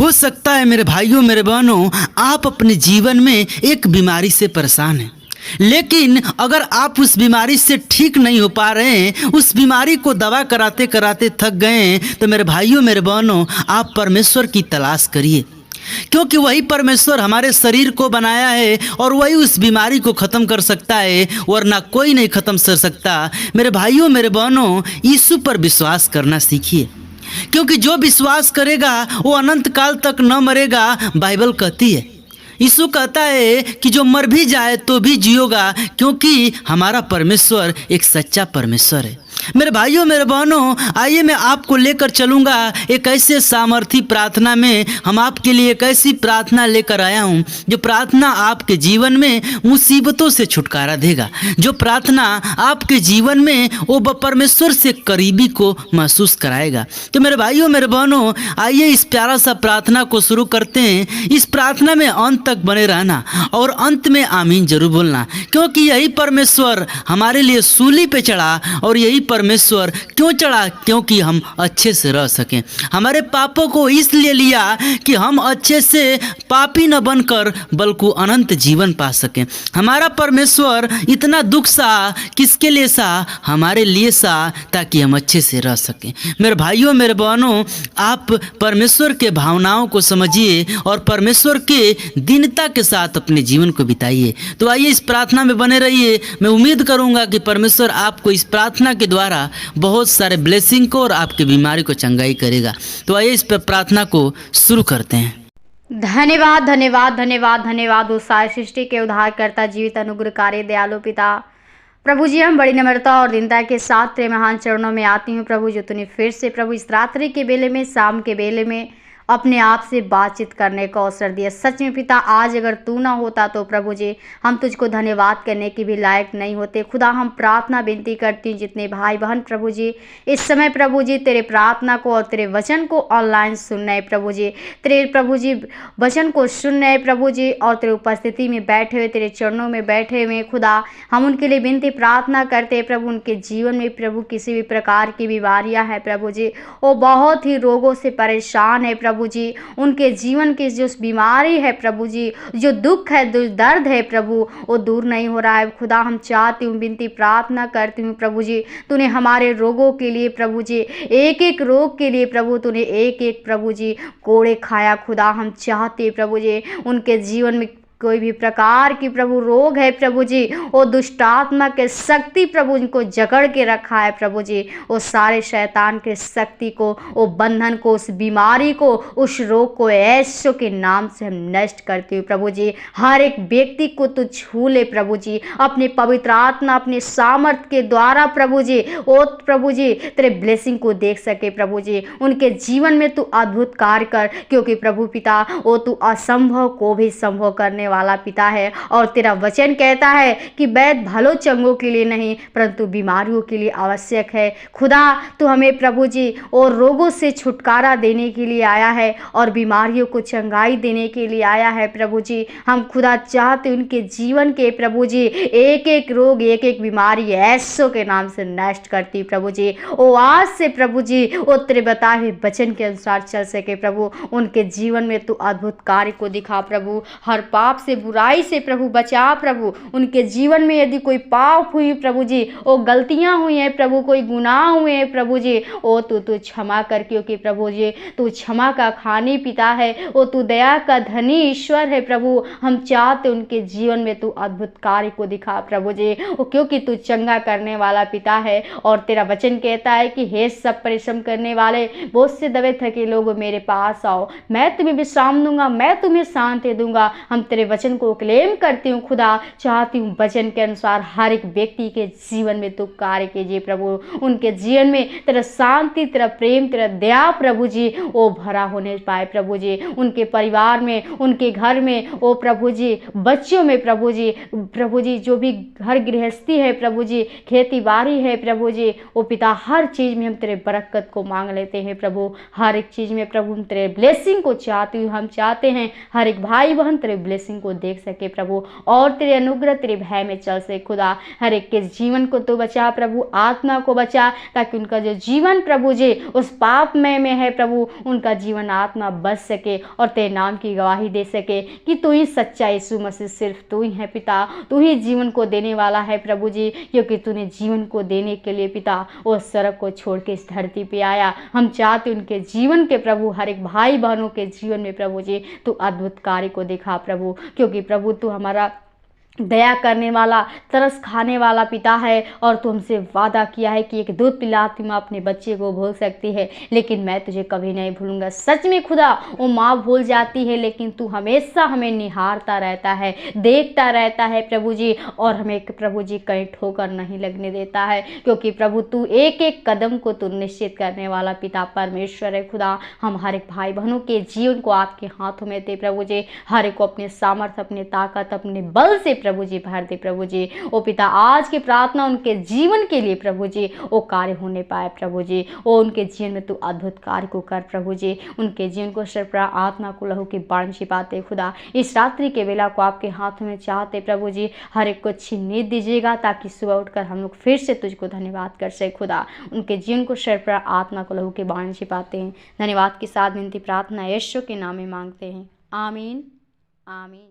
हो सकता है मेरे भाइयों मेरे बहनों, आप अपने जीवन में एक बीमारी से परेशान हैं, लेकिन अगर आप उस बीमारी से ठीक नहीं हो पा रहे हैं, उस बीमारी को दवा कराते कराते थक गए हैं, तो मेरे भाइयों मेरे बहनों, आप परमेश्वर की तलाश करिए, क्योंकि वही परमेश्वर हमारे शरीर को बनाया है और वही उस बीमारी को ख़त्म कर सकता है, वरना कोई नहीं ख़त्म कर सकता। मेरे भाइयों मेरे बहनों, यीशु पर विश्वास करना सीखिए, क्योंकि जो विश्वास करेगा वो अनंत काल तक न मरेगा। बाइबल कहती है, यीशु कहता है कि जो मर भी जाए तो भी जियोगा, क्योंकि हमारा परमेश्वर एक सच्चा परमेश्वर है। मेरे भाइयों मेरे बहनों, आइए मैं आपको लेकर चलूँगा एक ऐसे सामर्थी प्रार्थना में। हम आपके लिए एक ऐसी प्रार्थना लेकर आया हूँ जो प्रार्थना आपके जीवन में मुसीबतों से छुटकारा देगा, जो प्रार्थना आपके जीवन में वो परमेश्वर से करीबी को महसूस कराएगा। तो मेरे भाइयों मेरे बहनों, आइए इस प्यारा सा प्रार्थना को शुरू करते हैं। इस प्रार्थना में अंत तक बने रहना और अंत में आमीन जरूर बोलना, क्योंकि यही परमेश्वर हमारे लिए सूली पे चढ़ा। और यही परमेश्वर क्यों चढ़ा? क्योंकि हम अच्छे से रह सकें। हमारे पापों को इसलिए लिया कि हम अच्छे से पापी न बनकर बल्कि अनंत जीवन पा सकें। हमारा परमेश्वर इतना दुख सहा, किसके लिए सहा? हमारे लिए सहा, ताकि हम अच्छे से रह सकें। मेरे भाइयों मेरे बहनों, आप परमेश्वर के भावनाओं को समझिए और परमेश्वर के दीनता के साथ अपने जीवन को बिताइए। तो आइए इस प्रार्थना में बने रहिए। मैं उम्मीद करूंगा कि परमेश्वर आपको इस प्रार्थना के द्वारा बहुत सारे ब्लेसिंग को और आपकी बीमारी को चंगाई करेगा। तो आइए इस प्रार्थना को शुरू करते हैं। धन्यवाद धन्यवाद धन्यवाद धन्यवाद उस सारी सृष्टि के उद्धारकर्ता, जीवित अनुग्रहकारी दयालु पिता प्रभु जी, हम बड़ी नम्रता और दीनता के साथ तेरे महान चरणों में आती हूँ प्रभु, जो तूने फिर से प्रभु इस रात्रि के बेले में, शाम के बेले में अपने आप से बातचीत करने का अवसर दिया। सच में पिता, आज अगर तू ना होता तो प्रभु जी हम तुझको धन्यवाद करने के भी लायक नहीं होते। खुदा, हम प्रार्थना विनती करती हूँ जितने भाई बहन प्रभु जी इस समय प्रभु जी तेरे प्रार्थना को और तेरे वचन को ऑनलाइन सुन रहे प्रभु जी, तेरे प्रभु जी वचन को सुन रहे प्रभु जी, और तेरे उपस्थिति में बैठे हुए, तेरे चरणों में बैठे हुए खुदा, हम उनके लिए विनती प्रार्थना करते हैं प्रभु। उनके जीवन में प्रभु किसी भी प्रकार की बीमारियाँ हैं प्रभु जी, वो बहुत ही रोगों से परेशान है प्रभु जी। उनके जीवन की जो बीमारी है प्रभु जी, जो दुख है, जो दर्द है प्रभु, वो दूर नहीं हो रहा है खुदा। हम चाहती हूँ, विनती प्रार्थना करती हूँ प्रभु जी, तूने हमारे रोगों के लिए प्रभु जी, एक एक रोग के लिए प्रभु तूने एक एक प्रभु जी कोड़े खाया खुदा। हम चाहते प्रभु जी उनके जीवन में कोई भी प्रकार की प्रभु रोग है प्रभु जी, वो दुष्ट आत्मा के शक्ति प्रभु इनको जकड़ के रखा है प्रभु जी, वो सारे शैतान के शक्ति को, वो बंधन को, उस बीमारी को, उस रोग को यीशु के नाम से हम नष्ट करते हुए प्रभु जी हर एक व्यक्ति को तू छू ले प्रभु जी, अपने पवित्र आत्मा, अपने सामर्थ के द्वारा प्रभु जी, ओ प्रभु जी तेरे ब्लेसिंग को देख सके प्रभु जी, उनके जीवन में तू अद्भुत कार्य कर, क्योंकि प्रभु पिता वो तू असंभव को भी संभव करने वाला पिता है। और तेरा वचन कहता है कि वैद्य भलो चंगों के लिए नहीं परंतु बीमारियों के लिए आवश्यक है। खुदा, तू हमें प्रभु जी और रोगों से छुटकारा देने के लिए आया है और बीमारियों को चंगाई देने के लिए आया है प्रभु जी। हम खुदा चाहते उनके जीवन के प्रभु जी एक एक रोग, एक एक बीमारी यीशु के नाम से नष्ट करती प्रभु जी। ओ आज से प्रभु जी वो तेरे बताए हुए वचन के अनुसार चल सके प्रभु, उनके जीवन में तू अद्भुत कार्य को दिखा प्रभु, हर पाप से, बुराई से प्रभु बचा प्रभु। उनके जीवन में यदि कोई पाप हुई प्रभु जी, वो गलतियां हुई हैं प्रभु, कोई गुनाह हुए हैं प्रभु जी, ओ तू क्षमा कर, क्योंकि प्रभु जी तू क्षमा का खानी पिता है, ओ तू दया का धनी ईश्वर है प्रभु। हम चाहते उनके जीवन में तू अद्भुत कार्य को दिखा प्रभु जी, क्योंकि तू चंगा करने वाला पिता है। और तेरा वचन कहता है कि हे सब परिश्रम करने वाले, बहुत से दबे थके लोग मेरे पास आओ, मैं तुम्हें विश्राम दूंगा, मैं तुम्हें शांति दूंगा। हम तेरे वचन को क्लेम करती हूँ खुदा, चाहती हूँ वचन के अनुसार हर एक व्यक्ति के जीवन में तू कार्य कीजिए प्रभु, उनके जीवन में तेरा शांति, तेरा प्रेम, तेरा दया प्रभु जी वो भरा होने पाए प्रभु जी। उनके परिवार में, उनके घर में, ओ प्रभु जी बच्चों में प्रभु जी जो भी घर गृहस्थी है प्रभु जी, खेती बाड़ी है प्रभु जी, ओ पिता हर चीज़ में हम तेरे बरकत को मांग लेते हैं प्रभु। हर एक चीज़ में प्रभु हम तेरे ब्लेसिंग को चाहती हूँ, हम चाहते हैं हर एक भाई बहन तेरे ब्लेसिंग ब्लेसिंग को देख सके प्रभु, और तेरे अनुग्रह तेरे भय में चल सके खुदा। हर एक के जीवन को तो बचा प्रभु, आत्मा को बचा, ताकि उनका जो जीवन प्रभु जी उस पापमय में है प्रभु, उनका जीवन आत्मा बच सके और तेरे नाम की गवाही दे सके कि तू ही सच्चा यीशु मसीह, सिर्फ तू ही है पिता, तू ही जीवन को देने वाला है प्रभु जी, क्योंकि तूने जीवन को देने के लिए पिता वो सड़क को छोड़ के इस धरती पे आया। हम चाहते उनके जीवन के प्रभु, हर एक भाई बहनों के जीवन में प्रभु जी तू अद्भुत कार्य को दिखा प्रभु, क्योंकि प्रभु तू हमारा दया करने वाला, तरस खाने वाला पिता है, और तू हमसे वादा किया है कि एक दूध पिलाती माँ अपने बच्चे को भूल सकती है, लेकिन मैं तुझे कभी नहीं भूलूंगा। सच में खुदा वो माँ भूल जाती है, लेकिन तू हमेशा हमें निहारता रहता है, देखता रहता है प्रभु जी, और हमें प्रभु जी कहीं ठोकर नहीं लगने देता है, क्योंकि प्रभु तू एक एक कदम को तू निश्चित करने वाला पिता परमेश्वर है खुदा। हम हर एक भाई बहनों के जीवन को आपके हाथों में दे प्रभु जी, हर एक को अपने सामर्थ्य, अपने ताकत, अपने बल से प्रभु जी भर दे प्रभु जी। ओ पिता, आज की प्रार्थना उनके जीवन के लिए प्रभु जी वो कार्य होने पाए प्रभु जी, वो उनके जीवन में तू अद्भुत कार्य को कर प्रभु जी, उनके जीवन को सर्वप्रा आत्मा को लहू के बाण छिपाते खुदा। इस रात्रि के वेला को आपके हाथों में चाहते प्रभु जी, हर एक को अच्छी नींद दीजिएगा, ताकि सुबह उठकर हम लोग फिर से तुझको धन्यवाद कर सके खुदा। उनके जीवन को सर्वप्रा आत्मा को लहू के बाण छिपाते हैं। धन्यवाद के साथ विनती प्रार्थना यीशु के नाम में मांगते हैं, आमीन आमीन।